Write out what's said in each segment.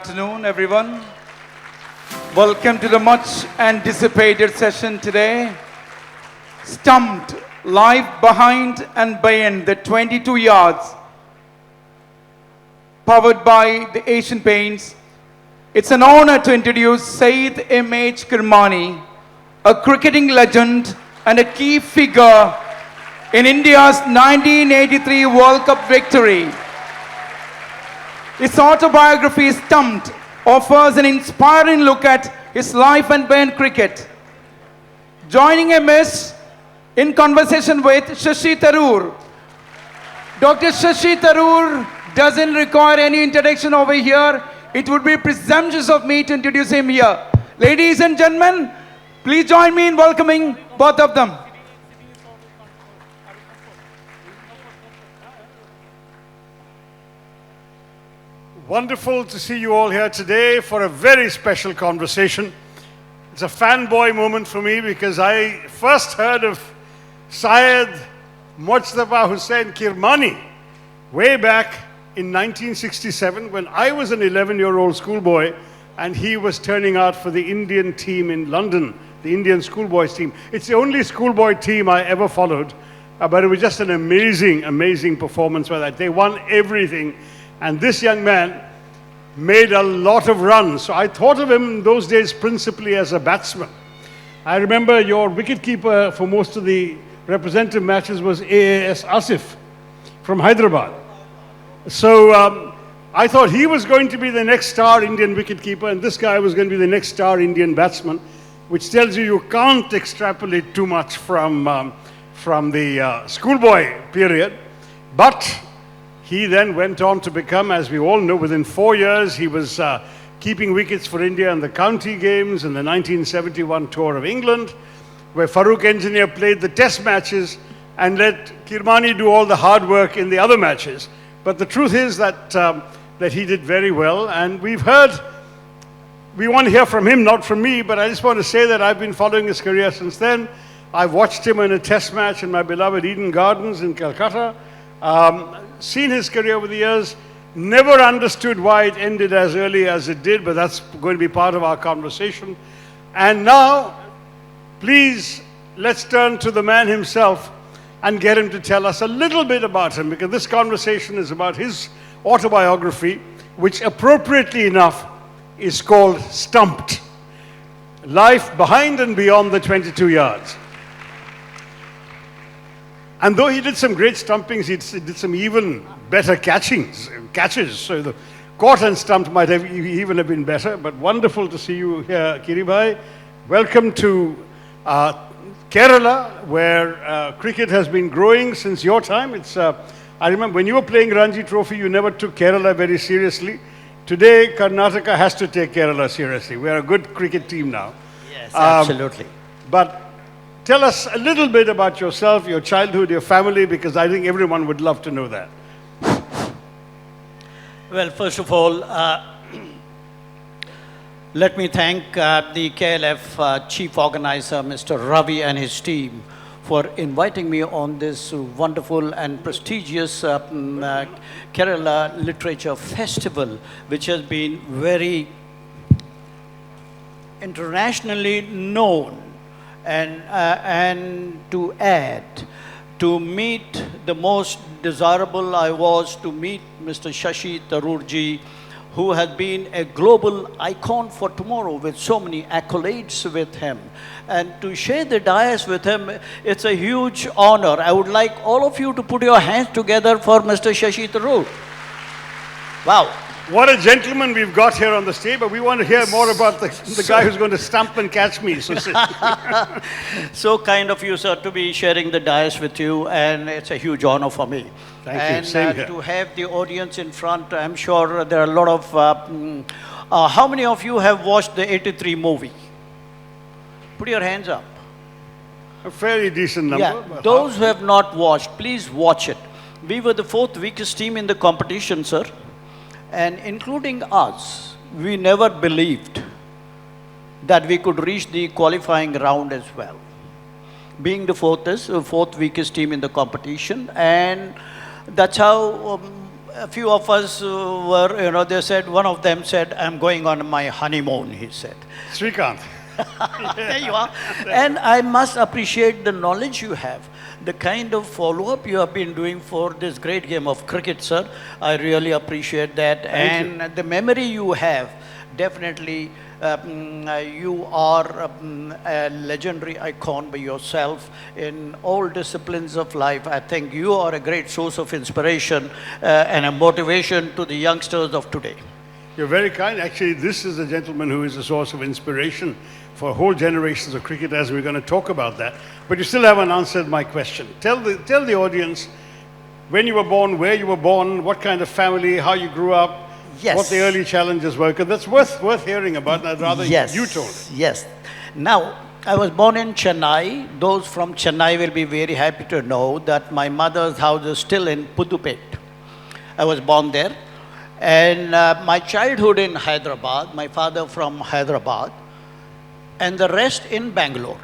Afternoon, everyone. Welcome to the much anticipated session today. Stumped, live behind and beyond the 22 yards, powered by the Asian Paints. It's an honor to introduce Syed Kirmani, a cricketing legend and a key figure in India's 1983 World Cup victory. His autobiography, Stumped, offers an inspiring look at his life and beyond cricket. Joining him is, in conversation with Shashi Tharoor. Dr. Shashi Tharoor doesn't require any introduction over here. It would be presumptuous of me to introduce him here. Ladies and gentlemen, please join me in welcoming both of them. Wonderful to see you all here today for a very special conversation. It's a fanboy moment for me because I first heard of Syed Hussain Kirmani way back in 1967 when I was an 11-year-old schoolboy and he was turning out for the Indian team in London, the Indian schoolboys team. It's the only schoolboy team I ever followed, but it was just an amazing, amazing performance by that. They won everything. And this young man made a lot of runs. So I thought of him in those days principally as a batsman. I remember your wicketkeeper for most of the representative matches was AAS Asif from Hyderabad. So I thought he was going to be the next star Indian wicketkeeper and this guy was going to be the next star Indian batsman, which tells you you can't extrapolate too much from the schoolboy period. But he then went on to become, as we all know, within 4 years, he was keeping wickets for India in the county games in the 1971 tour of England, where Farooq Engineer played the test matches and let Kirmani do all the hard work in the other matches. But the truth is that he did very well. And we want to hear from him, not from me, but I just want to say that I've been following his career since then. I've watched him in a test match in my beloved Eden Gardens in Calcutta. Seen his career over the years, never understood why it ended as early as it did, but that's going to be part of our conversation. And now, please, let's turn to the man himself and get him to tell us a little bit about him, because this conversation is about his autobiography, which appropriately enough is called Stumped, Life Behind and Beyond the 22 Yards. And though he did some great stumpings, he did some even better catches. So the caught and stumped might have even have been better. But wonderful to see you here, Kiribhai. Welcome to Kerala, where cricket has been growing since your time. I remember when you were playing Ranji Trophy, you never took Kerala very seriously. Today, Karnataka has to take Kerala seriously. We are a good cricket team now. Yes, absolutely. But tell us a little bit about yourself, your childhood, your family, because I think everyone would love to know that. Well, first of all, let me thank the KLF chief organizer, Mr. Ravi, and his team for inviting me on this wonderful and prestigious Kerala Literature Festival, which has been very internationally known. And to add, to meet the most desirable I was to meet Mr. Shashi Tharoor ji, who has been a global icon for tomorrow with so many accolades with him. And to share the dais with him, it's a huge honor. I would like all of you to put your hands together for Mr. Shashi Tharoor. Wow. What a gentleman we've got here on the stage, but we want to hear more about the guy who's going to stump and catch me. So, so kind of you, sir, to be sharing the dais with you, and it's a huge honor for me. Thank you. Same here. To have the audience in front, I'm sure there are a lot of... how many of you have watched the 83 movie? Put your hands up. A fairly decent number. Yeah, those who have not watched, please watch it. We were the 4th weakest team in the competition, sir. And including us, we never believed that we could reach the qualifying round as well. Being the fourth weakest team in the competition, and that's how a few of us were, they said, one of them said, I'm going on my honeymoon, he said. Srikanth. There you are. And I must appreciate the knowledge you have, the kind of follow-up you have been doing for this great game of cricket, sir. I really appreciate that. Thank The memory you have, definitely, you are a legendary icon by yourself in all disciplines of life. I think you are a great source of inspiration and a motivation to the youngsters of today. You're very kind. Actually, this is a gentleman who is a source of inspiration for whole generations of cricketers. We're going to talk about that. But you still haven't answered my question. Tell the audience when you were born, where you were born, what kind of family, how you grew up, Yes. what the early challenges were, because that's worth hearing about, and I'd rather you told it. Yes. Now, I was born in Chennai. Those from Chennai will be very happy to know that my mother's house is still in Pudupet. I was born there. And my childhood in Hyderabad, my father from Hyderabad, and the rest in Bangalore.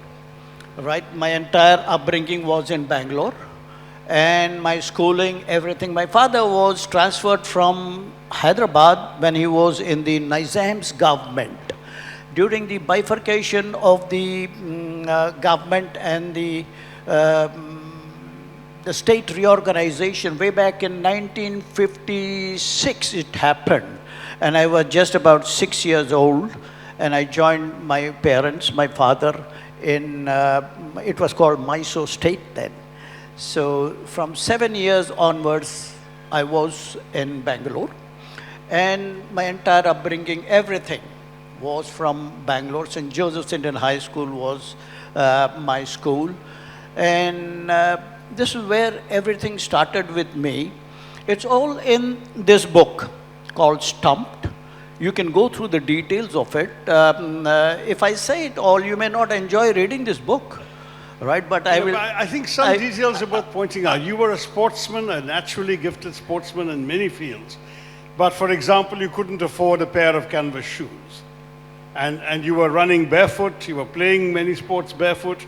Right? My entire upbringing was in Bangalore. And my schooling, everything. My father was transferred from Hyderabad when he was in the Nizam's government. During the bifurcation of the government and the state reorganization, way back in 1956 it happened. And I was just about 6 years old, and I joined my parents, my father, in, it was called Mysore State then. So from 7 years onwards, I was in Bangalore, and my entire upbringing, everything was from Bangalore. St. Joseph's Indian High School was my school, and this is where everything started with me. It's all in this book called Stumped. You can go through the details of it. If I say it all, you may not enjoy reading this book. Right, but I will. I think some details are worth pointing out. You were a sportsman, a naturally gifted sportsman in many fields. But for example, you couldn't afford a pair of canvas shoes. And you were running barefoot, you were playing many sports barefoot.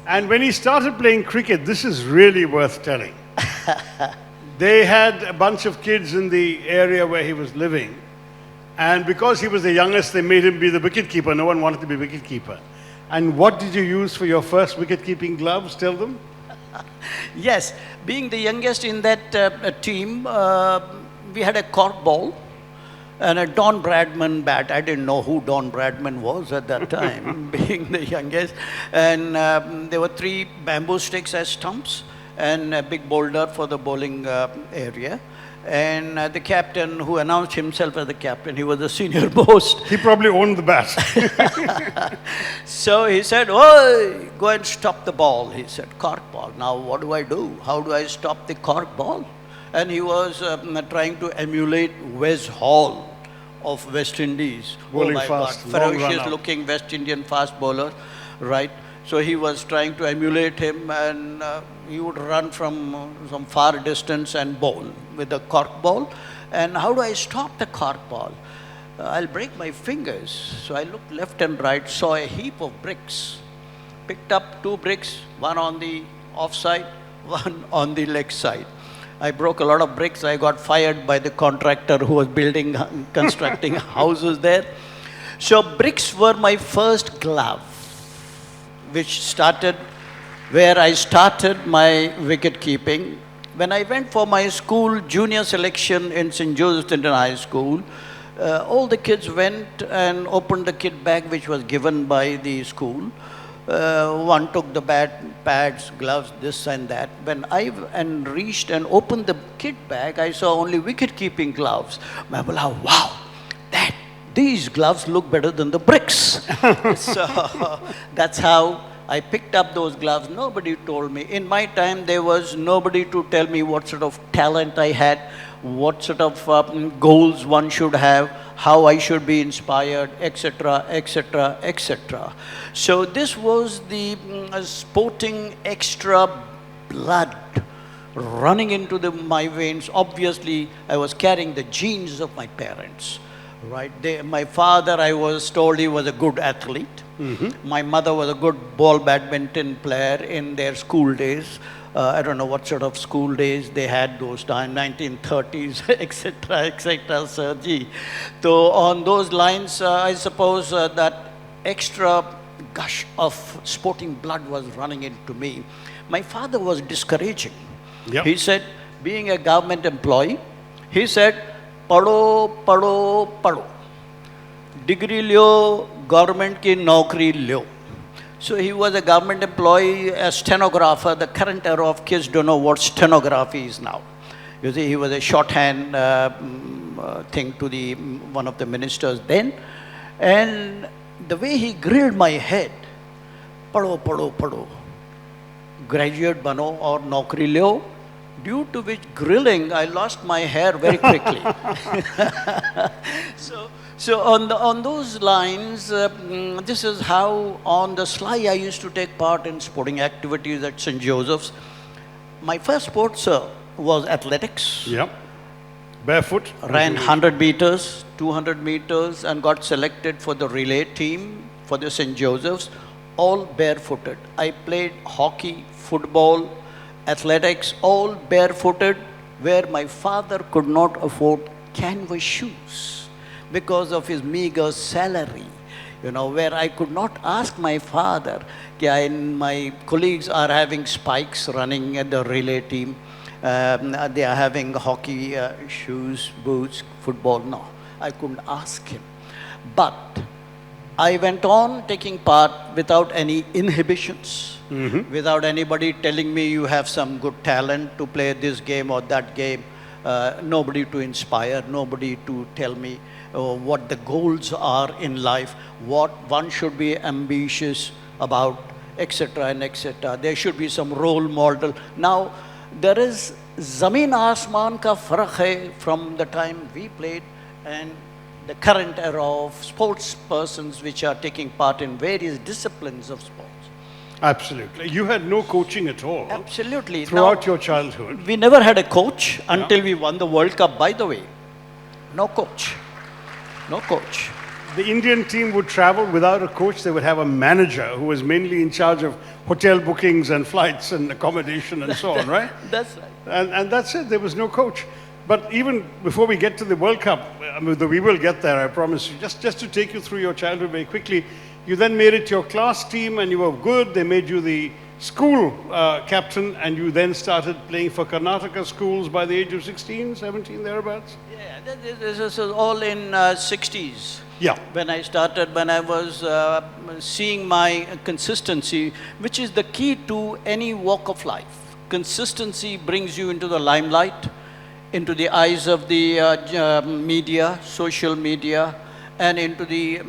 And when he started playing cricket, this is really worth telling. They had a bunch of kids in the area where he was living. And because he was the youngest, they made him be the wicketkeeper. No one wanted to be wicketkeeper. And what did you use for your first wicket-keeping gloves? Tell them. Yes, being the youngest in that team, we had a cork ball and a Don Bradman bat. I didn't know who Don Bradman was at that time, being the youngest. And there were 3 bamboo sticks as stumps and a big boulder for the bowling area. And the captain, who announced himself as the captain, he was the senior most. He probably owned the bat. So he said, "Oh, go and stop the ball." He said, "Cork ball. Now what do I do? How do I stop the cork ball?" And he was trying to emulate Wes Hall of West Indies. Bowling my fast, God, long ferocious run-out. looking West Indian fast bowler, right? So he was trying to emulate him, and he would run from some far distance and bowl with the cork ball. And how do I stop the cork ball? I'll break my fingers. So I looked left and right, saw a heap of bricks. Picked up 2 bricks, one on the off side, one on the leg side. I broke a lot of bricks. I got fired by the contractor who was building, constructing houses there. So bricks were my first glove, which started where I started my wicket keeping. When I went for my school junior selection in St. Joseph's Indian High School, all the kids went and opened the kit bag which was given by the school. One took the bat, pads, gloves, this and that. When I reached and opened the kit bag, I saw only wicket-keeping gloves. I was like, wow, these gloves look better than the bricks. So that's how I picked up those gloves. Nobody told me. In my time, there was nobody to tell me what sort of talent I had, what sort of goals one should have, how I should be inspired, etc., etc., etc. So this was the sporting extra blood running into my veins. Obviously, I was carrying the genes of my parents. Right. My father, I was told he was a good athlete. My mother was a good ball badminton player in their school days. I don't know what sort of school days they had those times, 1930s, etc., Sir Ji. So on those lines, I suppose that extra gush of sporting blood was running into me. My father was discouraging. Yep. He said, being a government employee, he said, pado, pado, pado. Degree lyo, government ki naukri lyo. So he was a government employee, a stenographer. The current era of kids don't know what stenography is now. You see, he was a shorthand thing to the one of the ministers then. And the way he grilled my head, pado, pado, pado. Graduate bano or naukri lyo, due to which grilling, I lost my hair very quickly. So on those lines, this is how on the sly I used to take part in sporting activities at St. Joseph's. My first sport, sir, was athletics. Yep. Barefoot. Ran 100 meters, 200 meters, and got selected for the relay team for the St. Joseph's, all barefooted. I played hockey, football, athletics, all barefooted, where my father could not afford canvas shoes because of his meager salary. You know, where I could not ask my father, my colleagues are having spikes running at the relay team, they are having hockey shoes, boots, football. No, I couldn't ask him. But I went on taking part without any inhibitions, without anybody telling me you have some good talent to play this game or that game. Nobody to inspire, nobody to tell me what the goals are in life, what one should be ambitious about, etc. and etc. There should be some role model. Now, there is Zameen Asman ka farak hai from the time we played and the current era of sports persons which are taking part in various disciplines of sports. Absolutely. You had no coaching at all. Absolutely. Throughout Now, your childhood. we never had a coach until we won the World Cup, by the way. No coach. No coach. The Indian team would travel without a coach. They would have a manager who was mainly in charge of hotel bookings and flights and accommodation and so on, right? That's right. And that's it. There was no coach. But even before we get to the World Cup, I mean, we will get there, I promise you. Just to take you through your childhood very quickly, you then made it your class team and you were good. They made you the school captain and you then started playing for Karnataka schools by the age of 16, 17, thereabouts? Yeah, this is all in 60s. Yeah. When I started, when I was seeing my consistency, which is the key to any walk of life. Consistency brings you into the limelight, into the eyes of the media, social media, and into the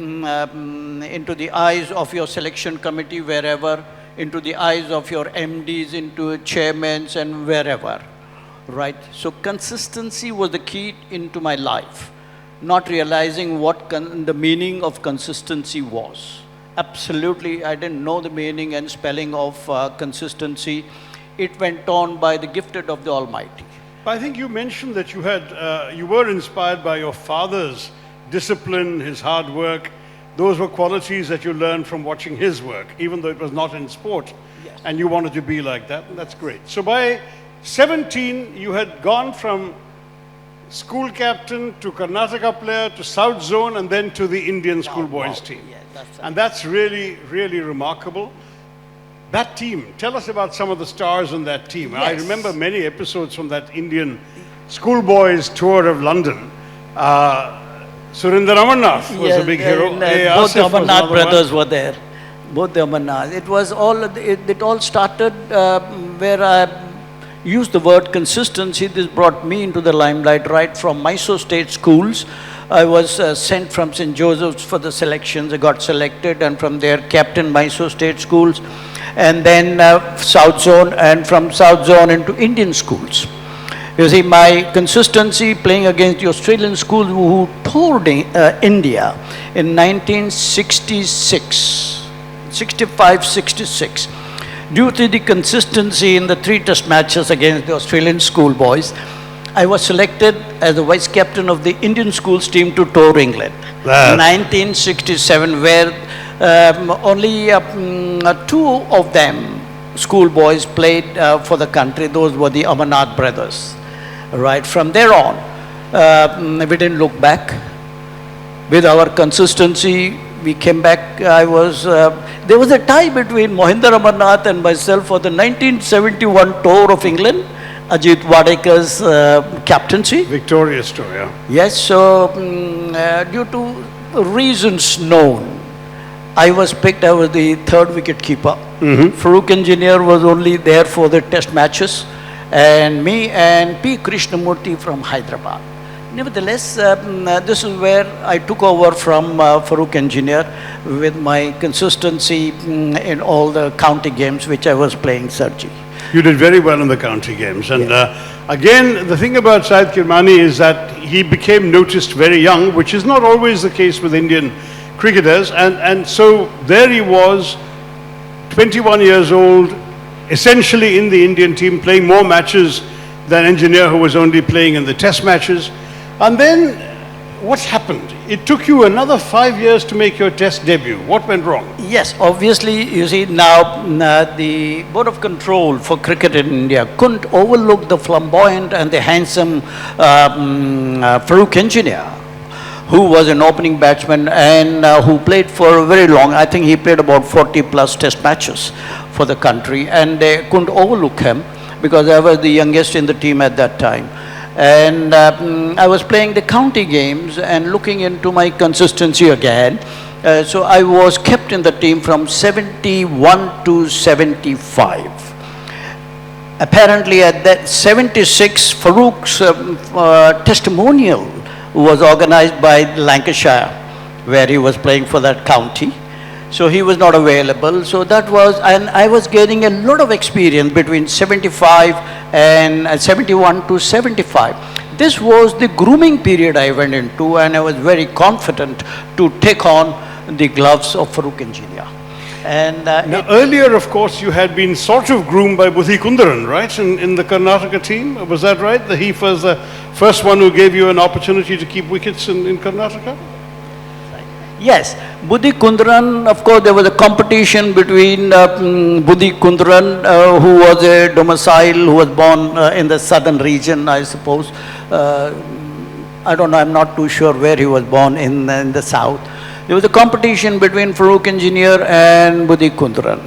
eyes of your selection committee, wherever, into the eyes of your MDs, into chairmen and wherever, right? So consistency was the key into my life, not realizing what the meaning of consistency was. Absolutely, I didn't know the meaning and spelling of consistency. It went on by the gifted of the Almighty. I think you mentioned that you had, you were inspired by your father's discipline, his hard work. Those were qualities that you learned from watching his work, even though it was not in sport. Yes. And you wanted to be like that, and that's great. So by 17, you had gone from school captain to Karnataka player to South Zone and then to the Indian schoolboys team. Yeah, that's right. And that's really, really remarkable. That team, tell us about some of the stars on that team. I Yes. remember many episodes from that Indian schoolboys tour of London. Surinder Amarnath was a big hero. Both A. the Asif was Amarnath another brothers one. were there. Both the Amarnath. It was all, it all started where I used the word consistency. This brought me into the limelight right from Mysore State Schools. I was sent from St. Joseph's for the selections. I got selected and from there captain Mysore State Schools and then South Zone and from South Zone into Indian schools. You see, my consistency playing against the Australian schools who toured India in 1966, 65, 66. Due to the consistency in the 3 test matches against the Australian schoolboys, I was selected as the vice captain of the Indian schools team to tour England. That- 1967, where only two of them, schoolboys, played for the country. Those were the Amarnath brothers. Right from there on, we didn't look back. With our consistency, we came back. There was a tie between Mohinder Amarnath and myself for the 1971 tour of England, Ajit Wadekar's captaincy. Victorious tour, yeah. Yes, so due to reasons known, I was picked. I was the third wicket keeper. Farooq Engineer was only there for the test matches, and me and P. Krishnamurthy from Hyderabad. Nevertheless, this is where I took over from Farooq Engineer with my consistency in all the county games which I was playing, Sarji. You did very well in the county games. And again, the thing about Syed Kirmani is that he became noticed very young, which is not always the case with Indian cricketers. And so there he was, 21 years old, essentially in the Indian team, playing more matches than Engineer, who was only playing in the test matches. And then what's happened? It took you another 5 years to make your test debut. What went wrong? Yes, obviously, you see, now the Board of Control for Cricket in India couldn't overlook the flamboyant and the handsome Farooq Engineer, who was an opening batsman and who played for very long. I think he played about 40 plus test matches for the country, and they couldn't overlook him because I was the youngest in the team at that time. And I was playing the county games and looking into my consistency again. So I was kept in the team from 71 to 75. Apparently at that 76, Farooq's testimonial was organized by Lancashire, where he was playing for that county. So he was not available. So that was, and I was gaining a lot of experience between 75 and 71 to 75. This was the grooming period I went into, and I was very confident to take on the gloves of Farooq Engineer. And Now, earlier, of course, you had been sort of groomed by Budhi Kundaran, right, in the Karnataka team? Was that right? He was the first one who gave you an opportunity to keep wickets in Karnataka? yes, Budhi Kundaran, of course, there was a competition between Budhi Kundaran, who was a domicile, who was born in the southern region, I suppose. I don't know, I'm not too sure where he was born in the south. There was a competition between Farooq Engineer and Budhi Kundaran.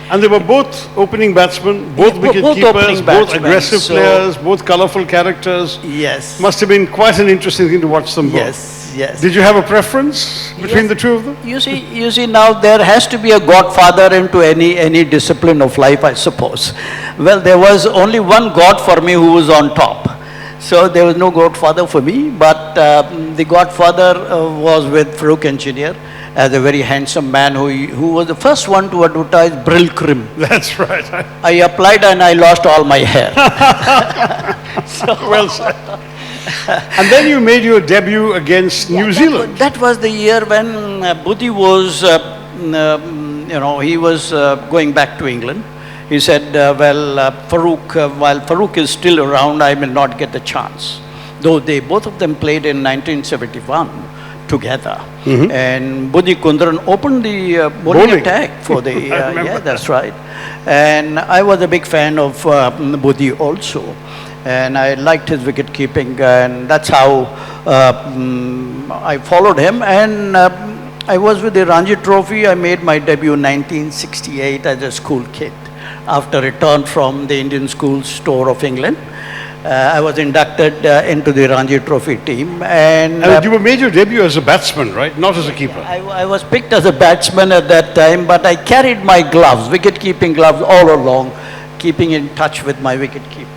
And they were both opening batsmen, both wicket both keepers, opening both batsmen, aggressive so- players, both colourful characters. Yes. Must have been quite an interesting thing to watch them both. Yes, yes. Did you have a preference between Yes. the two of them? You see, now there has to be a godfather into any discipline of life, I suppose. Well, there was only one god for me who was on top. So there was no godfather for me, but the godfather was with Farooq Engineer as a very handsome man who was the first one to advertise Brill Cream. That's right. I applied and I lost all my hair. Well said. And then you made your debut against New Zealand. That was the year when Budhi was, he was going back to England. He said, Farooq, while Farooq is still around, I will not get the chance. Though both of them played in 1971 together. And Budhi Kundaran opened the bowling attack for the, yeah, that's right. And I was a big fan of Budhi also. And I liked his wicket keeping, and that's how I followed him. And I was with the Ranji Trophy. I made my debut in 1968 as a school kid after return from the Indian Schools Tour of England. I was inducted into the Ranji Trophy team. And you made your debut as a batsman, right? Not as a keeper. I was picked as a batsman at that time, but I carried my gloves, wicket-keeping gloves all along, keeping in touch with my wicket-keeping.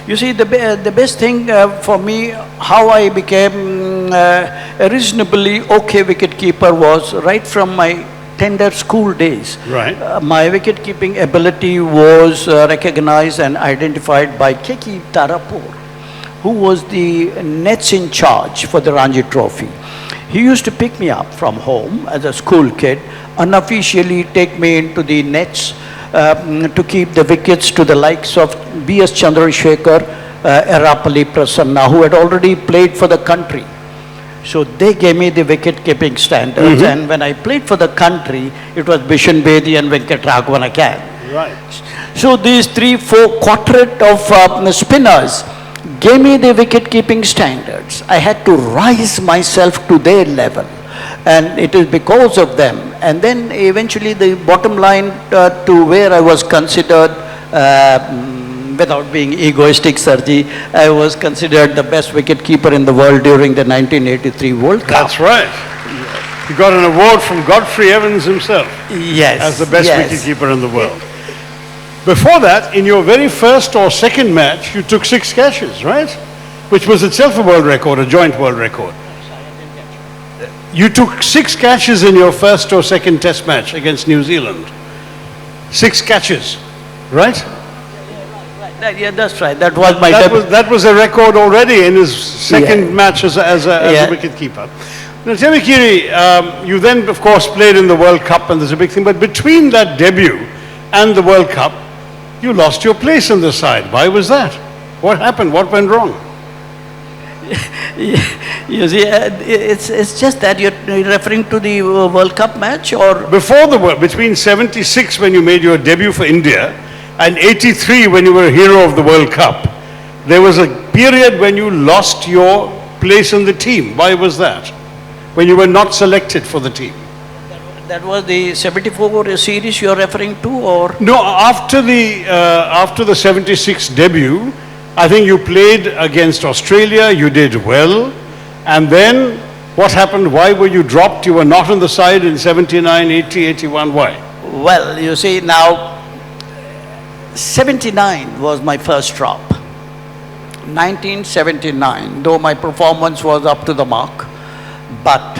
You see, the best thing for me, how I became a reasonably okay wicket-keeper was right from my tender school days. Right. My wicket-keeping ability was recognized and identified by K.K. Tarapur, who was the nets in charge for the Ranji Trophy. He used to pick me up from home as a school kid, unofficially take me into the nets to keep the wickets to the likes of B.S. Chandrasekhar, Erapalli Prasanna, who had already played for the country. So they gave me the wicket-keeping standards, and when I played for the country, it was Bishan Bedi and Venkat Raghavan again. Right. So these 3-4 quartet of spinners gave me the wicket-keeping standards. I had to rise myself to their level, and it is because of them. And then eventually the bottom line to where I was considered, without being egoistic, Sarji, I was considered the best wicket-keeper in the world during the 1983 World Cup. That's right. You got an award from Godfrey Evans himself Yes. as the best yes. wicketkeeper in the world. Before that, in your very first or second match, you took 6 catches, right? Which was itself a world record, a joint world record. You took 6 catches in your first or second test match against New Zealand. 6 catches, right? Yeah, that's right. That was my debut. That was a record already in his second match as a Yeah. wicket-keeper. Now, tell me, Kiri, you then, of course, played in the World Cup, and there's a big thing, but between that debut and the World Cup, you lost your place in the side. Why was that? What happened? What went wrong? You see, it's just that you're referring to the World Cup match, or Before the World, between 76 when you made your debut for India and 83 when you were a hero of the World Cup, there was a period when you lost your place in the team. Why was that? When you were not selected for the team. that was the 74 series you're referring to, or? No, after the 76 debut, I think you played against Australia, you did well, and then what happened? Why were you dropped? You were not on the side in 79, 80, 81, why? Well, you see, now, 79 was my first drop. 1979, though my performance was up to the mark, but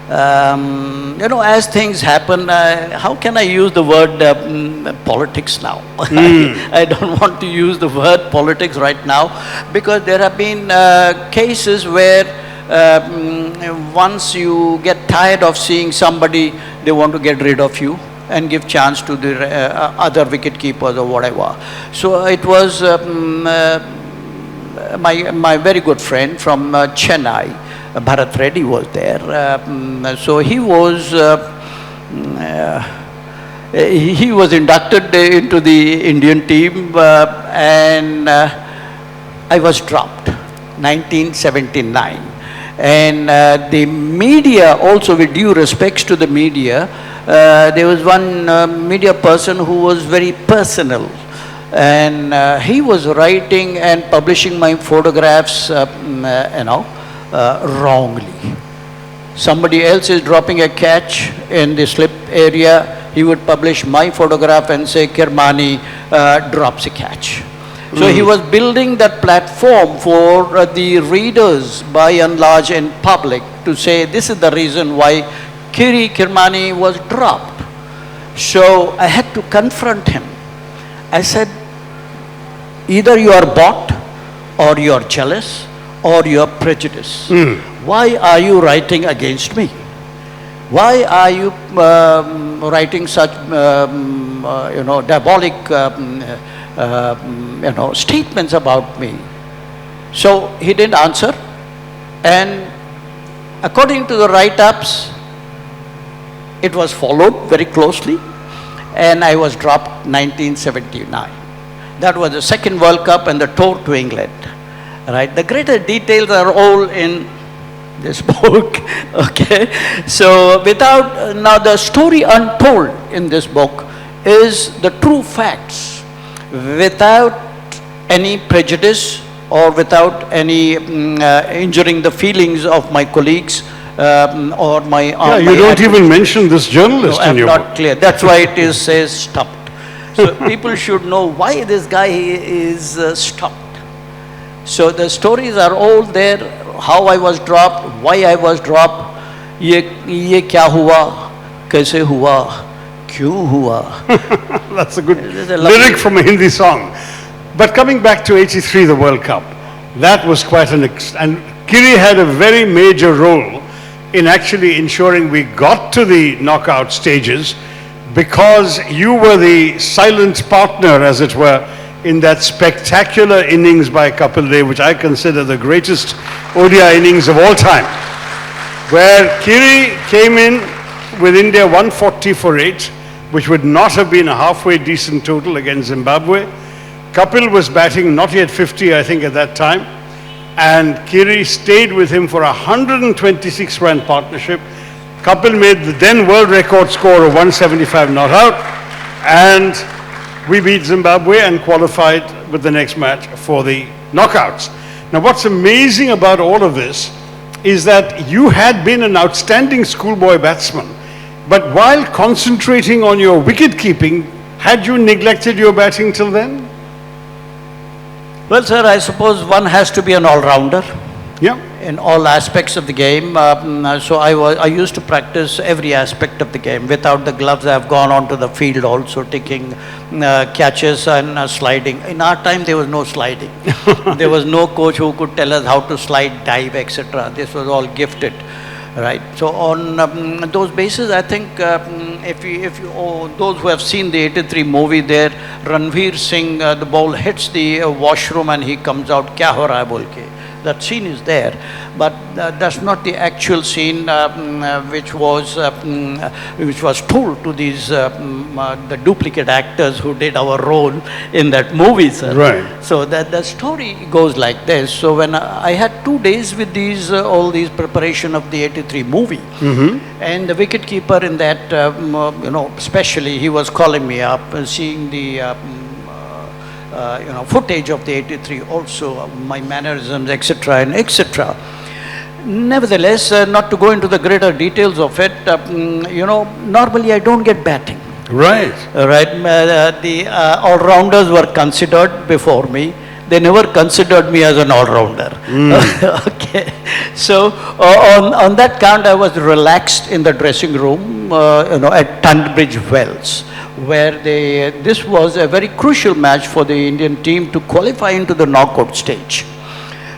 you know, as things happen, how can I use the word politics now? I don't want to use the word politics right now, because there have been cases where once you get tired of seeing somebody, they want to get rid of you and give chance to the other wicket keepers or whatever. So it was my very good friend from Chennai, Bharat Reddy, was there. So he was inducted into the Indian team, and I was dropped 1979. And the media also, with due respects to the media, there was one media person who was very personal, and he was writing and publishing my photographs, wrongly. Somebody else is dropping a catch in the slip area, he would publish my photograph and say, Kirmani drops a catch. So he was building that platform for the readers, by and large, in public, to say this is the reason why Kirmani was dropped. So I had to confront him. I said, either you are bought, or you are jealous, or you are prejudiced. Why are you writing against me? Why are you writing such diabolic statements about me? So he didn't answer, and according to the write-ups, it was followed very closely, and I was dropped 1979. That was the second World Cup and the tour to England. Right? The greater details are all in this book. Okay? So now the story untold in this book is the true facts, without any prejudice or without any injuring the feelings of my colleagues or my... Yeah, you don't even mention this journalist in your book. I'm not clear. That's why it says Stumped. So people should know why this guy is Stumped. So the stories are all there, how I was dropped, why I was dropped, ye kya hua, kaise hua, kyun hua. That's a good lyric from a Hindi song. But coming back to 83, the World Cup, that was quite and Kiri had a very major role in actually ensuring we got to the knockout stages, because you were the silent partner, as it were, in that spectacular innings by Kapil Dev, which I consider the greatest ODI innings of all time, where Kiri came in with India 140 for 8, which would not have been a halfway decent total against Zimbabwe. Kapil was batting not yet 50, I think, at that time, and Kiri stayed with him for a 126-run partnership. Kapil made the then world record score of 175 not out, and we beat Zimbabwe and qualified with the next match for the knockouts. Now, what's amazing about all of this is that you had been an outstanding schoolboy batsman, but while concentrating on your wicket keeping, had you neglected your batting till then? Well, sir, I suppose one has to be an all-rounder. Yeah. In all aspects of the game. So I used to practice every aspect of the game. Without the gloves, I've gone onto the field also taking catches and sliding. In our time, there was no sliding. There was no coach who could tell us how to slide, dive, etc. This was all gifted, right? So on those bases, I think those who have seen the 83 movie there, Ranveer Singh, the ball hits the washroom and he comes out, kya ho raha hai bol ke. That scene is there, but that's not the actual scene which was told to these the duplicate actors who did our role in that movie, sir. Right. So that the story goes like this. So when I had 2 days with these all these preparation of the 83 movie, and the wicketkeeper in that, especially he was calling me up, seeing the. Footage of the 83 also, my mannerisms, etc. and etc. Nevertheless, not to go into the greater details of it, normally I don't get batting. Right. Right. The all-rounders were considered before me. They never considered me as an all-rounder. Okay. So on that count, I was relaxed in the dressing room, at Tunbridge Wells, where this was a very crucial match for the Indian team to qualify into the knockout stage.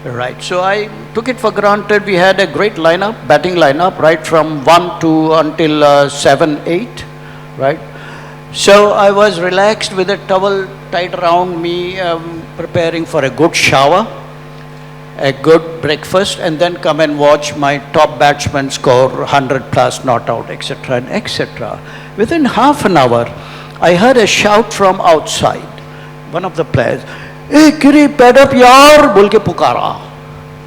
Right. So I took it for granted. We had a great lineup, batting lineup, right from 1 to until 7, 8, right. So I was relaxed with a towel tied around me, preparing for a good shower, a good breakfast, and then come and watch my top batsman score 100 plus not out, etc. and etc. Within half an hour, I heard a shout from outside. One of the players, "Hey, Kiri, pad up yaar," bol ke pukara.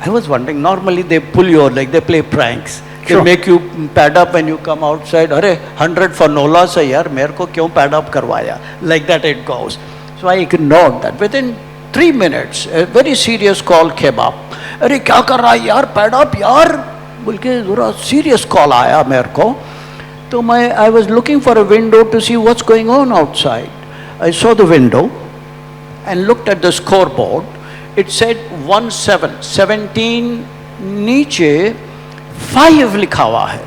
I was wondering, normally they pull your leg, they play pranks. They make you pad up when you come outside. Arey, 100 for Nola se yaar, mere ko kyun pad up karwaya? Like that it goes. So I ignored that. Within 3 minutes, a very serious call came up. Arey, kya kar raha hai yaar, pad up yaar? Bol ke zara serious call aaya mere ko. So I was looking for a window to see what's going on outside. I saw the window and looked at the scoreboard. It said 17 नीचे 5 लिखा हुआ है.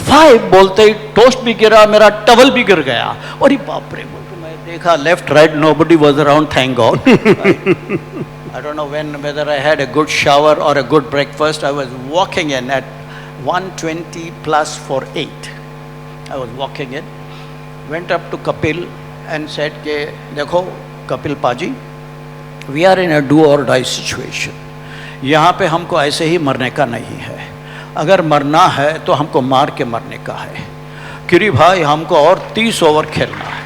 5 बोलते ही toast भी गिरा, मेरा towel भी गिर गया. और ये बाप रे, बोलते मैं देखा left right, nobody was around, thank God. I don't know whether I had a good shower or a good breakfast. I was walking in at 120 plus for 8. I was walking in, went up to Kapil and said, "Dekho, Kapil Paji, we are in a do or die situation. यहाँ पे हमको ऐसे ही मरने का नहीं है. अगर मरना है तो हमको मार के मरने का है. किरी भाई, हमको और 30 ओवर खेलना है."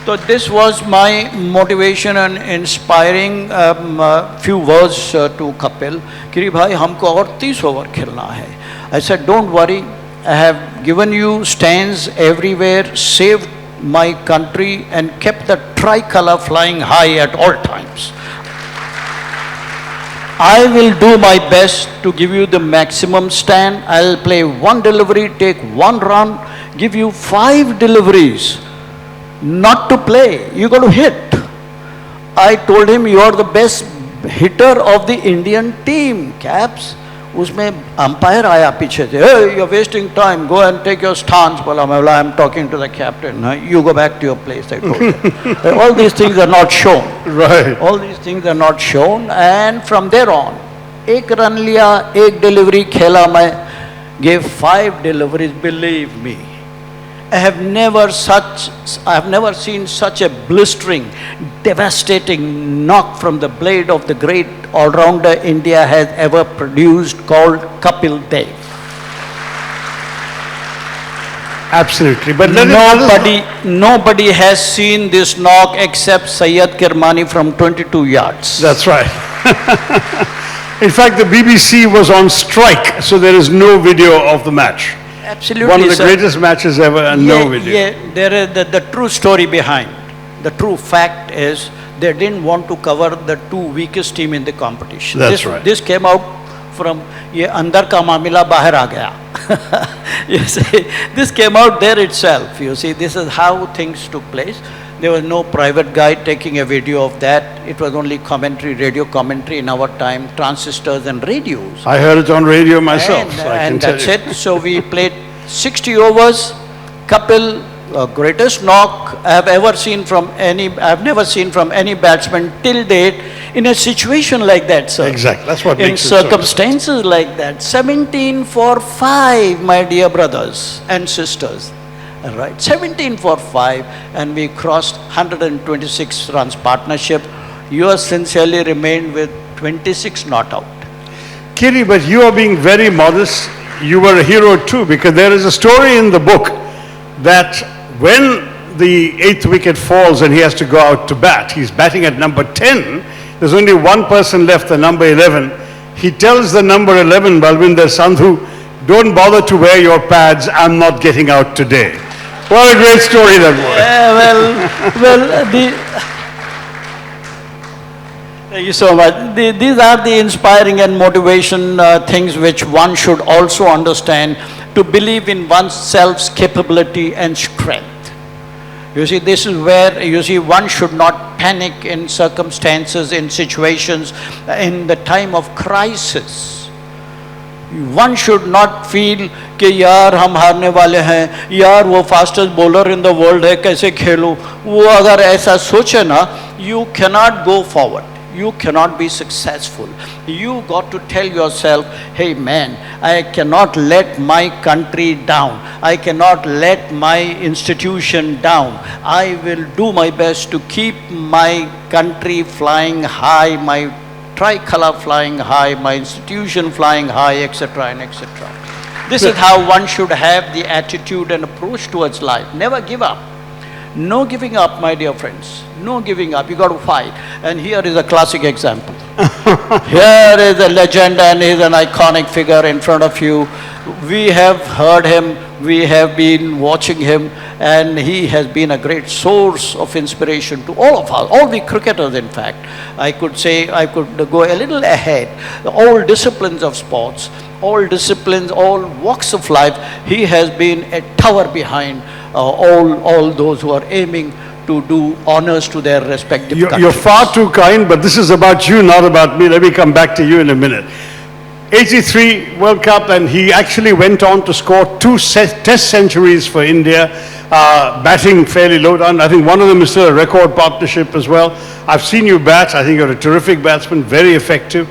So this was my motivation and inspiring few words to Kapil. Kiri bhai, humko aur 30 over khelna hai. I said, "Don't worry, I have given you stands everywhere, saved my country and kept the tricolor flying high at all times. I will do my best to give you the maximum stand. I'll play 1 delivery, take 1 run, give you 5 deliveries. Not to play, you got to hit." I told him, "You are the best hitter of the Indian team, Caps." उसमें umpire आया पीछे से, "Hey, you're wasting time, go and take your stance." बोला, "I'm talking to the captain. You go back to your place," I told him. All these things are not shown. Right. All these things are not shown. And from there on, 1 run लिया, 1 delivery खेला मैं, gave 5 deliveries, believe me. I have never seen such a blistering, devastating knock from the blade of the great all-rounder India has ever produced, called Kapil Dev. Absolutely. But Nobody has seen this knock except Syed Kirmani from 22 yards. That's right. In fact, the BBC was on strike, so there is no video of the match. Absolutely, One of the sir. greatest matches ever, and no video. Yeah, there is the true story behind. The true fact is they didn't want to cover the two weakest team in the competition. That's right. This came out from ये अंदर का मामला बाहर आ गया. You see, this came out there itself. You see, this is how things took place. There was no private guy taking a video of that. It was only commentary, radio commentary in our time, transistors and radios. I heard it on radio myself. And, so I can and tell that's you. it. So we played 60 overs. Kapil, greatest knock I have never seen from any batsman till date in a situation like that, sir. Exactly. That's what In makes it so. circumstances like that. 17 for 5, my dear brothers and sisters. Right, 17 for 5, and we crossed 126 runs partnership. Yours sincerely remained with 26 not out. Kiri, but you are being very modest. You were a hero too, because there is a story in the book that when the 8th wicket falls and he has to go out to bat, he's batting at number 10. There's only one person left, the number 11. He tells the number 11, Balwinder Sandhu, don't bother to wear your pads, I'm not getting out today. What a great story that was. Thank you so much. These are the inspiring and motivation things which one should also understand, to believe in oneself's capability and strength. You see, this is where, you see, one should not panic in circumstances, in situations, in the time of crisis. One should not feel कि यार हम हारने वाले हैं, यार वो fastest bowler in the world है, कैसे खेलूं. वो अगर ऐसा सोचे ना, you cannot go forward. You cannot be successful. You got to tell yourself, hey man, I cannot let my country down. I cannot let my institution down. I will do my best to keep my country flying high, my tricolor flying high, my institution flying high, etc. and etc. This is how one should have the attitude and approach towards life. Never give up. No giving up, my dear friends. No giving up. You got to fight. And here is a classic example. Here is a legend, and he is an iconic figure in front of you. We have heard him, we have been watching him, and he has been a great source of inspiration to all of us, all the cricketers in fact. I could say, I could go a little ahead. All disciplines of sports, all disciplines, all walks of life, he has been a tower behind all those who are aiming to do honors to their respective countries. You're far too kind, but this is about you, not about me. Let me come back to you in a minute. 83 World Cup, and he actually went on to score 2 test centuries for India, batting fairly low down. I think one of them is still a record partnership as well. I've seen you bat. I think you're a terrific batsman, very effective.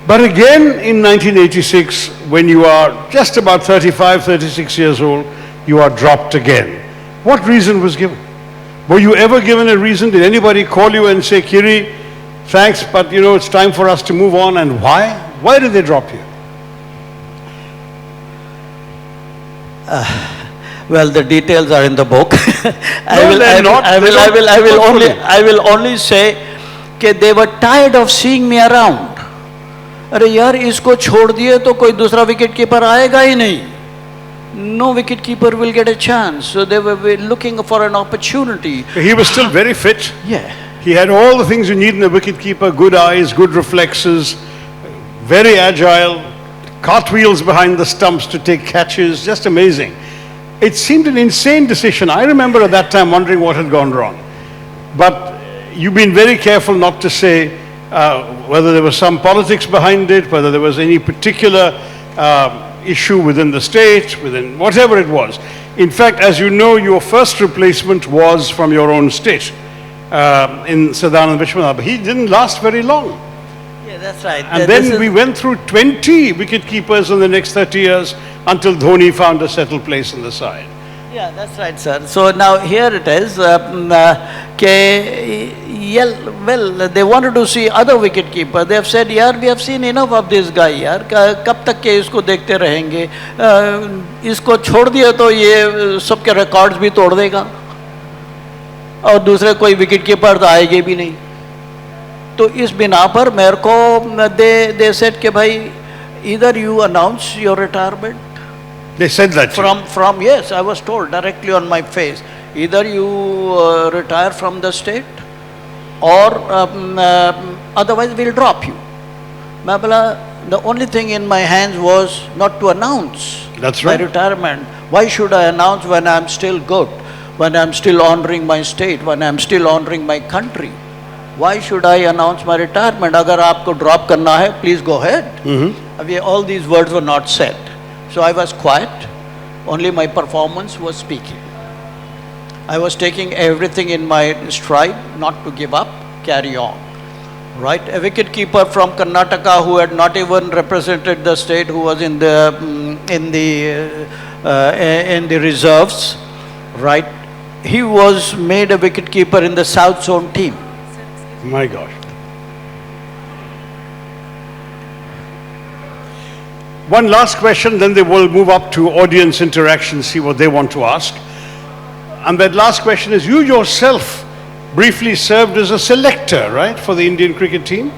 But again, in 1986, when you are just about 35, 36 years old, you are dropped again. What reason was given? Were you ever given a reason? Did anybody call you and say, Kiri, thanks, but you know, it's time for us to move on? And why? Why did they drop you? Well, the details are in the book. No, they're not. I will only say that they were tired of seeing me around. अरे यार, इसको छोड़ दिए तो कोई दूसरा wicket keeper आएगा ही नहीं. No wicket keeper will get a chance. So they were looking for an opportunity. He was still very fit. Yeah. He had all the things you need in a wicket keeper: good eyes, good reflexes, very agile, cartwheels behind the stumps to take catches, just amazing. It seemed an insane decision. I remember at that time wondering what had gone wrong. But you've been very careful not to say whether there was some politics behind it, whether there was any particular issue within the state, within whatever it was. In fact, as you know, your first replacement was from your own state, in Sadanand Vishwanath. He didn't last very long. Yeah, that's right. And then we went through 20 wicket keepers in the next 30 years until Dhoni found a settled place in the side. Yeah, that's right, sir. So now here it is. Well, they wanted to see other wicket keeper. They have said, "Yaar, we have seen enough of this guy. यार, कब तक के इसको देखते रहेंगे? इसको छोड़ दिया तो ये सबके रिकॉर्ड्स भी तोड़ देगा और दूसरे कोई विकेट कीपर तो आएंगे भी नहीं." तो इस बिना पर मेरे को they said कि भाई either you announce your retirement. They said that. From yes, I was told directly on my face. Either you retire from the state, or otherwise we'll drop you. मैं बोला, the only thing in my hands was not to announce That's my right. retirement. Why should I announce when I'm still good, when I'm still honoring my state, when I'm still honoring my country? Why should I announce my retirement? अगर आपको drop करना है, please go ahead. अभी all these words were not said. So I was quiet, only my performance was speaking. I was taking everything in my stride, not to give up, carry on. Right? A wicket keeper from Karnataka who had not even represented the state, who was in the reserves, right? He was made a wicket keeper in the South Zone team. My gosh. One last question, then they will move up to audience interaction, see what they want to ask. And that last question is, you yourself briefly served as a selector, right, for the Indian cricket team?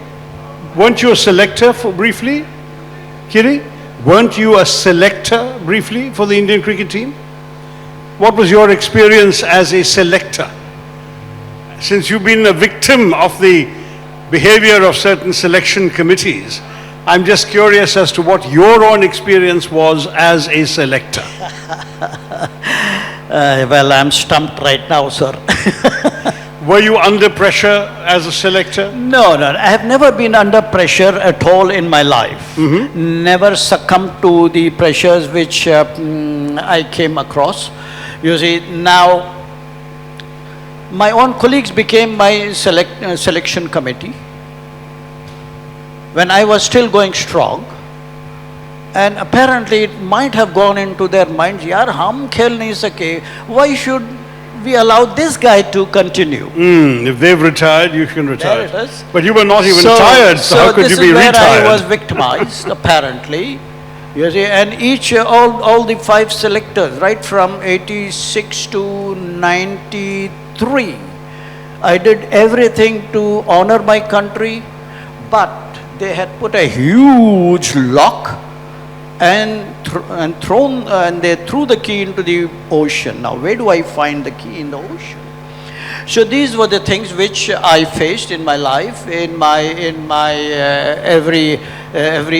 Weren't you a selector for briefly, Kiri? Weren't you a selector briefly for the Indian cricket team? What was your experience as a selector? Since you've been a victim of the behavior of certain selection committees, I'm just curious as to what your own experience was as a selector. Well, I'm stumped right now, sir. Were you under pressure as a selector? No, I have never been under pressure at all in my life. Never succumbed to the pressures which I came across. You see, now my own colleagues became my selection committee when I was still going strong, and apparently it might have gone into their minds, yaar, hum khel nahi sake, why should we allow this guy to continue? If they've retired, you can retire. There it is. But you were not even tired, so how could you be retired? So this is where I was victimized, apparently. You see, and all the 5 selectors, right from 86 to 93, I did everything to honor my country, but they had put a huge lock and they threw the key into the ocean. Now, where do I find the key in the ocean? So these were the things which I faced in my life, in my every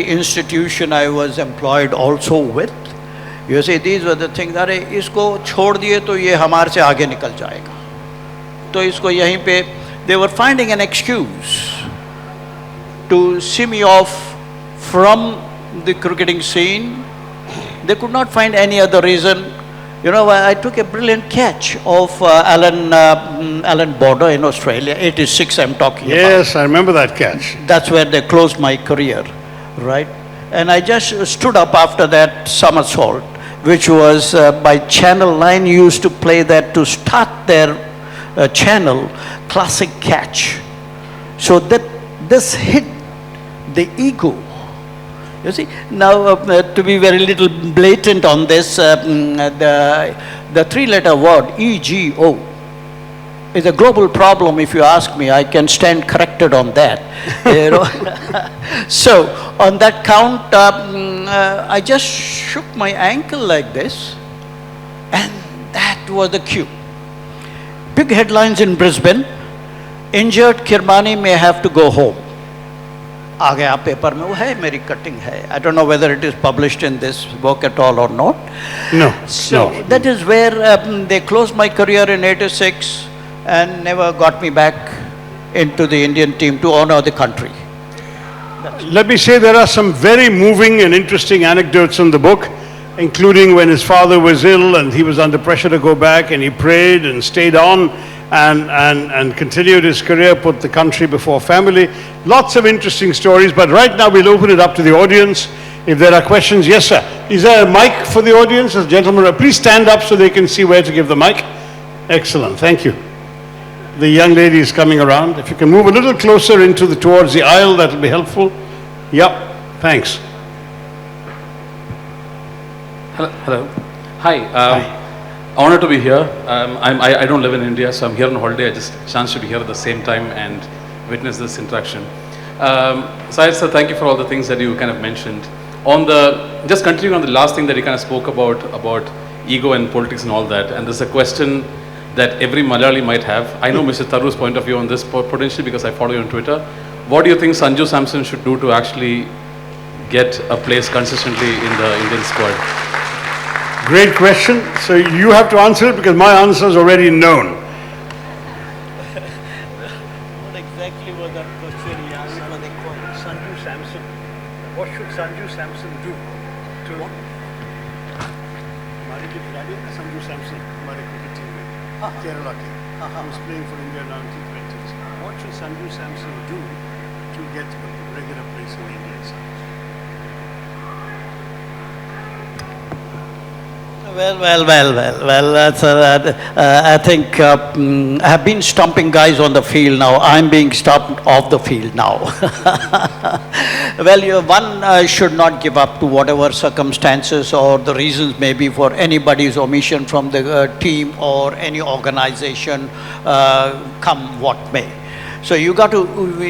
institution I was employed also with. You see, these were the things. अरे इसको छोड़ दिए तो ये हमारे से आगे निकल जाएगा. तो इसको यहीं पे they were finding an excuse to see me off from the cricketing scene. They could not find any other reason. You know, I took a brilliant catch of Alan Border in Australia, 86 I'm talking about. Yes, I remember that catch. That's where they closed my career, right? And I just stood up after that somersault, which was by Channel 9 used to play that to start their channel, classic catch. So that this hit the ego. You see, now to be very little blatant on this, the 3-letter word EGO is a global problem. If you ask me, I can stand corrected on that. You know? So on that count, I just shook my ankle like this, and that was the cue. Big headlines in Brisbane: injured Kirmani may have to go home. आ गया paper में, वो है मेरी cutting है. I don't know whether it is published in this book at all or not. No. So no. that is where they closed my career in 86 and never got me back into the Indian team to honor the country. Let me say there are some very moving and interesting anecdotes in the book, including when his father was ill and he was under pressure to go back, and he prayed and stayed on and continued his career, put the country before family. Lots of interesting stories, but right now we'll open it up to the audience. If there are questions, yes, sir. Is there a mic for the audience? As gentlemen, please stand up so they can see where to give the mic. Excellent, thank you. The young lady is coming around. If you can move a little closer towards the aisle, that will be helpful. Yep, thanks. Hello. Hi. Honored to be here. I don't live in India, so I'm here on holiday. I just chance to be here at the same time and witness this interaction. Syed sir, thank you for all the things that you kind of mentioned. Just continuing on the last thing that you kind of spoke about ego and politics and all that, and there's a question that every Malayali might have. I know Mr. Tharoor's point of view on this potentially because I follow you on Twitter. What do you think Sanju Samson should do to actually get a place consistently in the Indian squad? Great question. So you have to answer it because my answer is already known. What exactly was that question he asked? Sanju Samson. What should Sanju Samson do to what? Sanju Samson, हमारे cricket team में, Kerala के, who's playing for India now in T20s. What should Sanju Samson do to get a regular place in the Indian side? Well. I think I have been stumping guys on the field now. I'm being stumped off the field now. Well, one should not give up to whatever circumstances or the reasons may be for anybody's omission from the team or any organization, come what may. So you got to,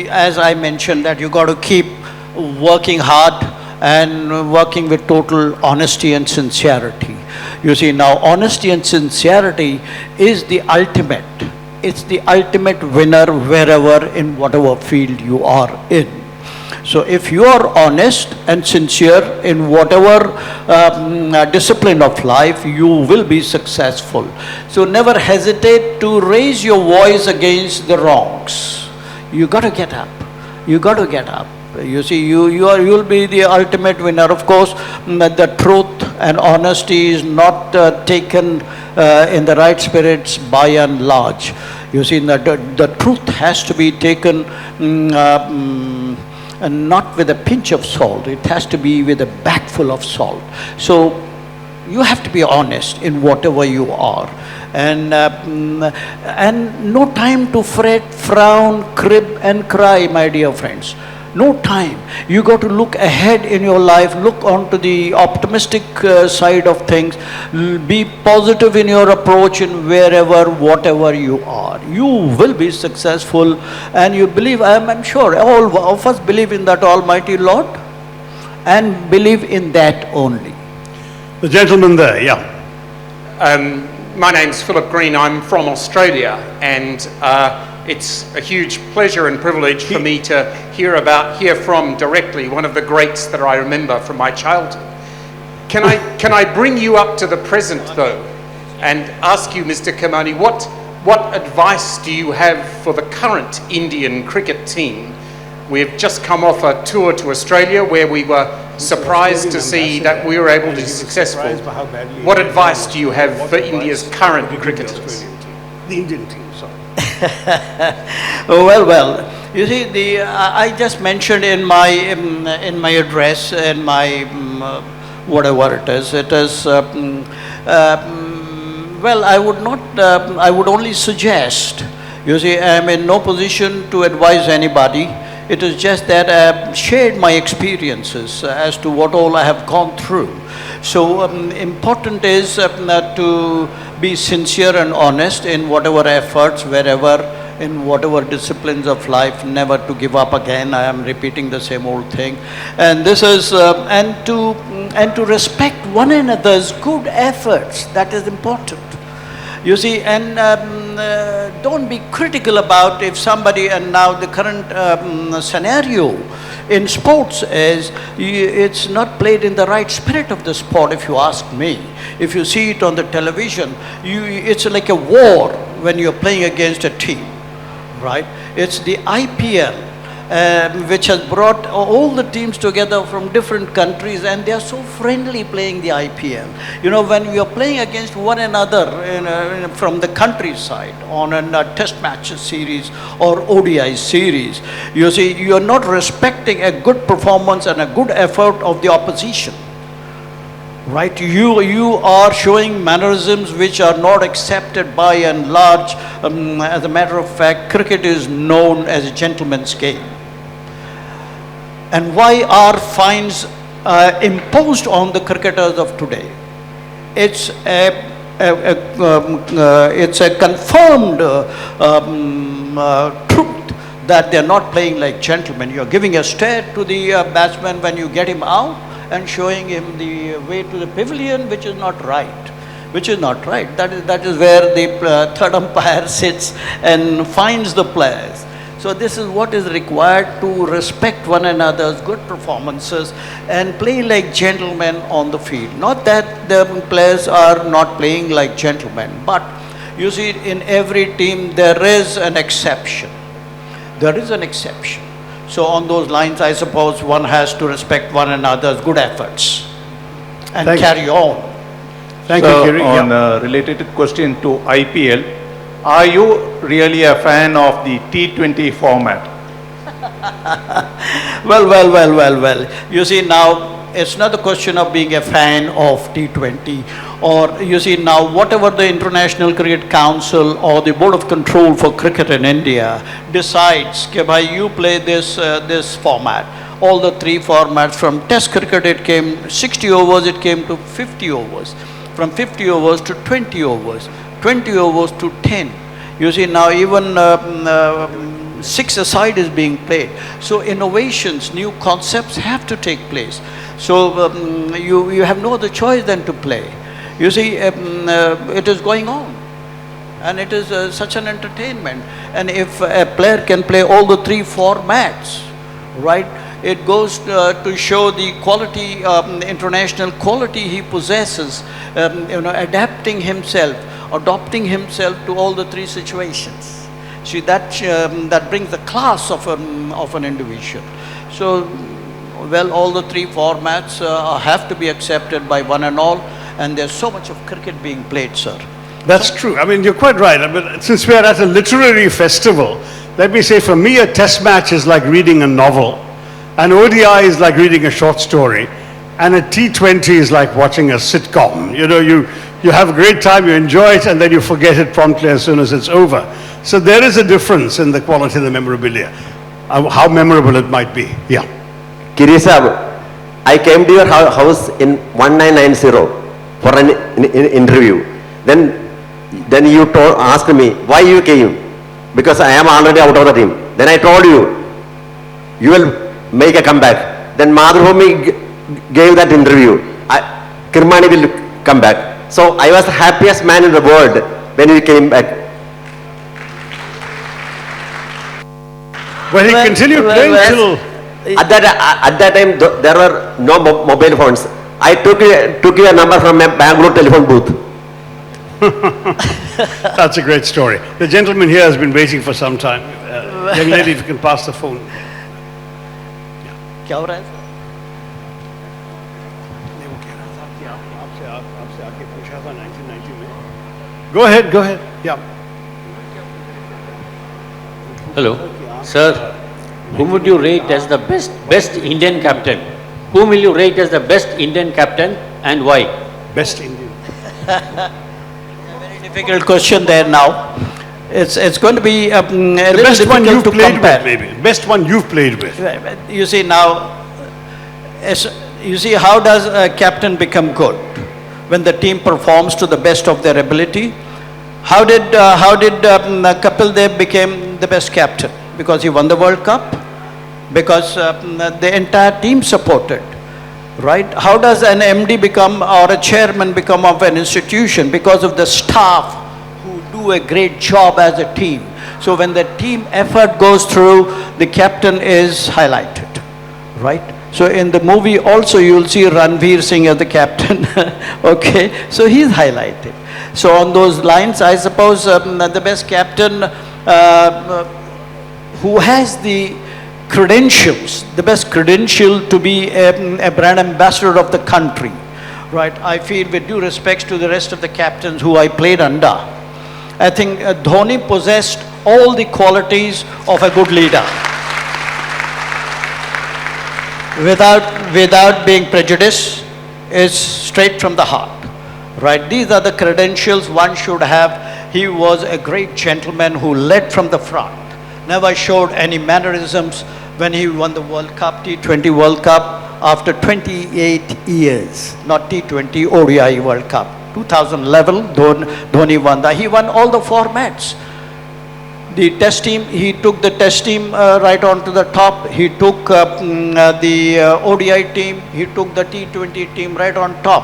as I mentioned, that you got to keep working hard and working with total honesty and sincerity. You see, now honesty and sincerity is the ultimate. It's the ultimate winner wherever, in whatever field you are in. So if you are honest and sincere in whatever discipline of life, you will be successful. So never hesitate to raise your voice against the wrongs. You got to get up. You got to get up. You see, you'll be the ultimate winner. Of course, the truth and honesty is not taken in the right spirits by and large. You see, the truth has to be taken and not with a pinch of salt. It has to be with a bag full of salt. So you have to be honest in whatever you are. And no time to fret, frown, crib and cry, my dear friends. No time. You got to look ahead in your life, look onto the optimistic side of things, be positive in your approach in wherever, whatever you are. You will be successful, and you believe, I'm sure, all of us believe in that Almighty Lord and believe in that only. The gentleman there, yeah. My name's Philip Green. I'm from Australia, and it's a huge pleasure and privilege for me to hear from directly one of the greats that I remember from my childhood. Can I bring you up to the present though, and ask you, Mr. Kirmani, what advice do you have for the current Indian cricket team? We've just come off a tour to Australia where we were surprised to see that we were able to be successful. What advice do you have for India's current cricketers? The Indian team, sorry. Well. You see, I just mentioned in my address, in my whatever it is. Well, I would not. I would only suggest. You see, I am in no position to advise anybody. It is just that I have shared my experiences as to what all I have gone through. So important is to be sincere and honest in whatever efforts, wherever, in whatever disciplines of life, never to give up again. I am repeating the same old thing. And this is, and to respect one another's good efforts. That is important. You see, and don't be critical about if somebody, and now the current scenario in sports is, it's not played in the right spirit of the sport, if you ask me. If you see it on the television, it's like a war when you're playing against a team, right? It's the IPL which has brought all the teams together from different countries, and they are so friendly playing the IPL. You know, when we are playing against one another from the countryside on a test match series or ODI series, you see, you are not respecting a good performance and a good effort of the opposition. Right, you are showing mannerisms which are not accepted by and large. As a matter of fact, cricket is known as a gentleman's game. And why are fines imposed on the cricketers of today? It's a confirmed truth that they're not playing like gentlemen. You're giving a stare to the batsman when you get him out, and showing him the way to the pavilion, which is not right. Which is not right. That is where the third umpire sits and fines the players. So this is what is required to respect one another's good performances and play like gentlemen on the field. Not that the players are not playing like gentlemen, but you see, in every team there is an exception. There is an exception. So on those lines, I suppose one has to respect one another's good efforts and carry on. Thank you, Kiri. On a related question to IPL, are you really a fan of the T20 format? Well. You see, now it's not a question of being a fan of T20, or you see, now whatever the International Cricket Council or the Board of Control for Cricket in India decides, okay, bhai, you play this format. All the three formats, from Test cricket it came 60 overs, it came to 50 overs. From 50 overs to 20 overs, 20 overs to 10. You see, now even 6-a-side is being played. So innovations, new concepts have to take place. So you have no other choice than to play. You see, it is going on, and it is such an entertainment. And if a player can play all the three formats, right, it goes to show the quality, international quality he possesses, adapting himself, adopting himself to all the three situations. See, that brings the class of an individual. So, well, all the three formats have to be accepted by one and all, and there's so much of cricket being played, sir. That's true. I mean, you're quite right. I mean, since we are at a literary festival, let me say, for me, a test match is like reading a novel. An ODI is like reading a short story. And a T20 is like watching a sitcom. You know, you have a great time, you enjoy it, and then you forget it promptly as soon as it's over. So there is a difference in the quality of the memorabilia, how memorable it might be. Yeah. Kiri Sahab, I came to your house in 1990 for an interview. Then you asked me why you came, because I am already out of the team. Then I told you, you will make a comeback. Then Madhurabhumi gave that interview. Kirmani will come back. So I was the happiest man in the world when he came back. But he continued playing till... At that time, there were no mobile phones. I took your number from a Bangalore telephone booth. That's a great story. The gentleman here has been waiting for some time. Young lady, if you can pass the phone. क्या हो रहा है? Go ahead, go ahead. Yeah. Hello, sir. Whom would you rate as the best Indian captain? Whom will you rate as the best Indian captain and why? Best Indian. Very difficult question there now. It's going to be a little best one difficult you've to played compare. with, maybe. Best one you've played with. You see now, you see, how does a captain become good? When the team performs to the best of their ability. How did Kapil Dev became the best captain? Because he won the World Cup? Because the entire team supported, right? How does an MD become, or a chairman become of an institution? Because of the staff who do a great job as a team. So when the team effort goes through, the captain is highlighted, right? So in the movie also you will see Ranveer Singh as the captain, okay? So he's highlighted. So on those lines, I suppose the best captain who has the credentials, the best credential to be a brand ambassador of the country, right? I feel, with due respects to the rest of the captains who I played under, I think Dhoni possessed all the qualities of a good leader. Without being prejudiced, it's straight from the heart, right? These are the credentials one should have. He was a great gentleman who led from the front, never showed any mannerisms. When he won the World Cup, T20 World Cup, after 28 years, not T20, ODI World Cup. 2011, Dhoni won that. He won all the formats. The test team, he took the test team right on to the top. He took the ODI team, he took the T20 team right on top.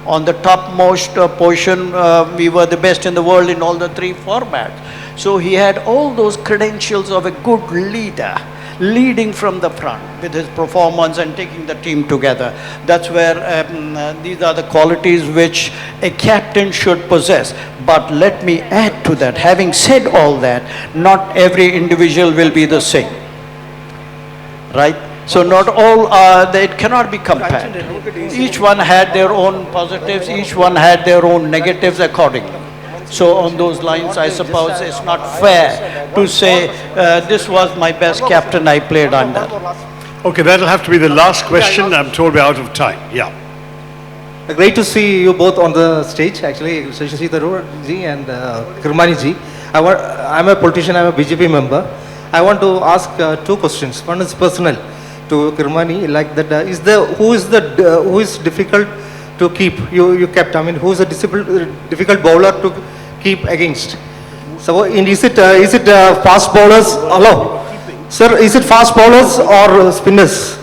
On the topmost position, we were the best in the world in all the three formats. So he had all those credentials of a good leader, leading from the front with his performance and taking the team together. That's where these are the qualities which a captain should possess. But let me add to that, having said all that, not every individual will be the same, right? So not all are, it cannot be compared. Each one had their own positives, each one had their own negatives accordingly. So on those lines, I suppose it's not fair to say this was my best captain I played under. Okay, that'll have to be the last question. I'm told we're out of time. Yeah. Great to see you both on the stage, actually, Shashi Tharoor ji and Kirmani ji. I'm a politician, I'm a BJP member. I want to ask two questions. One is personal to Kirmani, like that, who is difficult to keep? You kept, I mean, who is a difficult bowler to keep against? So is it fast bowlers? Hello? Sir, is it fast bowlers or spinners? Is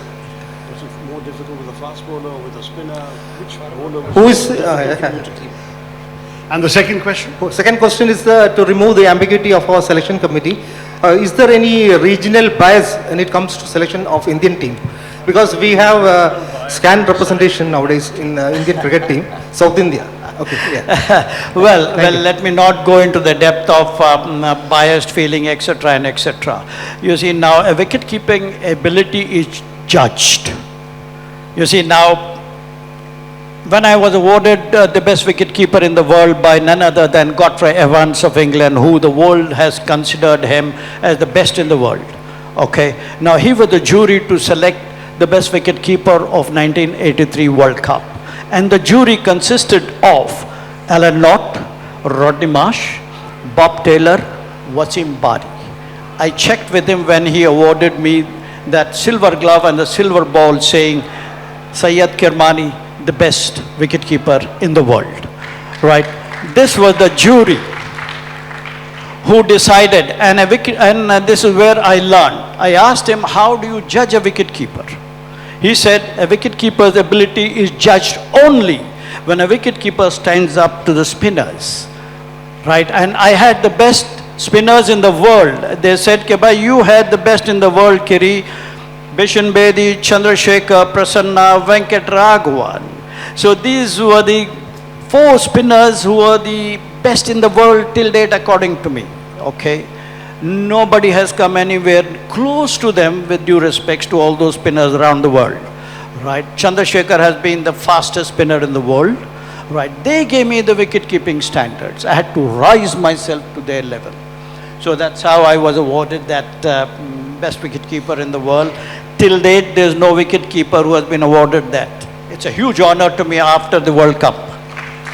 it more difficult with a fast bowler or with a spinner? Which bowler Who is... And the second question? Second question is to remove the ambiguity of our selection committee. Is there any regional bias when it comes to selection of Indian team? Because we have scant representation nowadays in Indian cricket team, South India. Okay, yeah. well, let me not go into the depth of biased feeling, etc. and etc. You see, now a wicket-keeping ability is judged. You see, now, when I was awarded the best wicket-keeper in the world by none other than Godfrey Evans of England, who the world has considered him as the best in the world. Okay, now he was the jury to select the best wicket-keeper of 1983 World Cup. And the jury consisted of Alan Lott, Rodney Marsh, Bob Taylor, Wasim Bari. I checked with him when he awarded me that silver glove and the silver ball, saying, Syed Kirmani, the best wicketkeeper in the world. Right? This was the jury who decided, and this is where I learned. I asked him, how do you judge a wicketkeeper? He said, a wicketkeeper's ability is judged only when a wicketkeeper stands up to the spinners, right? And I had the best spinners in the world. They said, Keba, you had the best in the world, Kiri. Bishan Bedi, Chandrasekhar, Prasanna, Venkat Raghavan. So these were the 4 spinners who were the best in the world till date, according to me, okay? Nobody has come anywhere close to them, with due respects to all those spinners around the world, right? Chandrasekhar has been the fastest spinner in the world, right? They gave me the wicket-keeping standards. I had to rise myself to their level. So that's how I was awarded that best wicket-keeper in the world. Till date, there's no wicket-keeper who has been awarded that. It's a huge honor to me after the World Cup.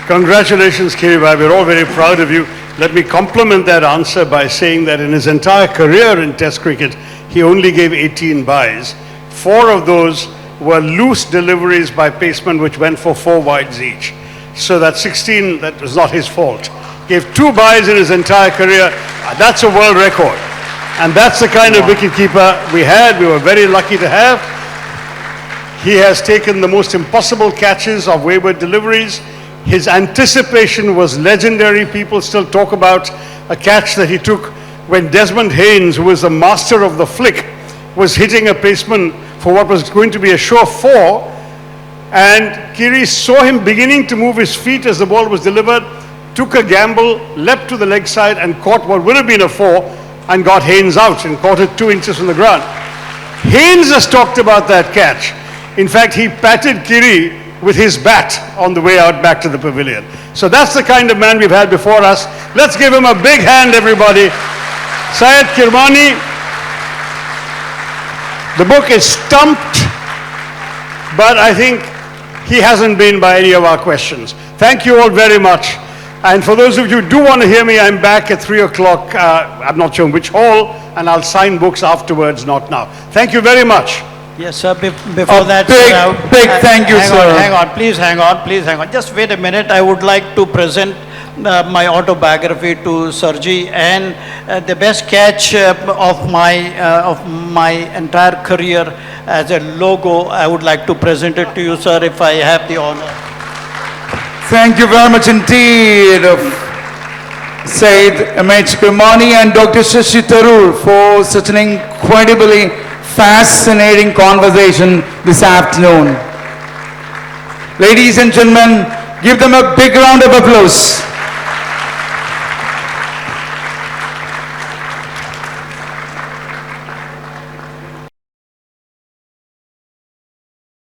Congratulations, Kiribhai. We're all very proud of you. Let me compliment that answer by saying that in his entire career in Test cricket, he only gave 18 byes. 4 of those were loose deliveries by pacemen which went for 4 wides each. So that 16, that was not his fault. Gave 2 byes in his entire career. That's a world record. And that's the kind of wicketkeeper we had. We were very lucky to have. He has taken the most impossible catches of wayward deliveries. His anticipation was legendary. People still talk about a catch that he took when Desmond Haynes, who was the master of the flick, was hitting a paceman for what was going to be a sure 4. And Kiri saw him beginning to move his feet as the ball was delivered, took a gamble, leapt to the leg side and caught what would have been a 4 and got Haynes out and caught it 2 inches from the ground. Haynes has talked about that catch. In fact, he patted Kiri with his bat on the way out back to the pavilion. So that's the kind of man we've had before us. Let's give him a big hand, everybody. Syed, Kirmani. The book is Stumped, but I think he hasn't been by any of our questions. Thank you all very much. And for those of you who do want to hear me, I'm back at 3 o'clock. I'm not sure which hall, and I'll sign books afterwards, not now. Thank you very much. Yes, sir. Before that, big thank you, sir. Hang on, please hang on, please hang on. Just wait a minute. I would like to present my autobiography to Sirji, and the best catch of my entire career as a logo. I would like to present it to you, sir, if I have the honor. Thank you very much indeed, Syed M.H. Kirmani and Dr. Shashi Tharoor for such an incredibly fascinating conversation this afternoon. Ladies and gentlemen, give them a big round of applause.